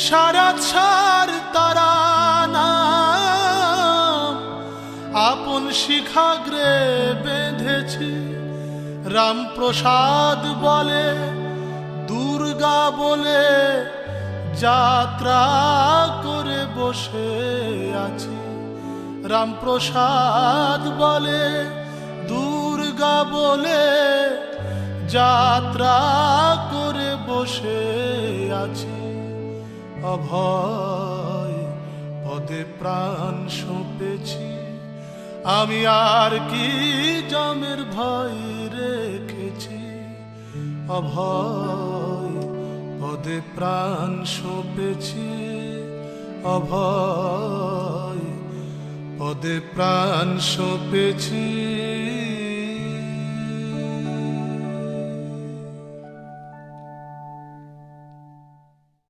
সারা ছাড় তারা নাম আপন শিখাগ্রে বেঁধেছি। রামপ্রসাদ বলে দুর্গা বলে যাত্রা করে বসে আছি। রামপ্রসাদ বলে দুর্গা বলে যাত্রা করে বসে আছি। অভয় পদে প্রাণ সঁপেছি আমি, আর কি জমের ভয় রেখেছি। অভয় পদে প্রাণ সঁপেছি, অভয় পদে প্রাণ সঁপেছি।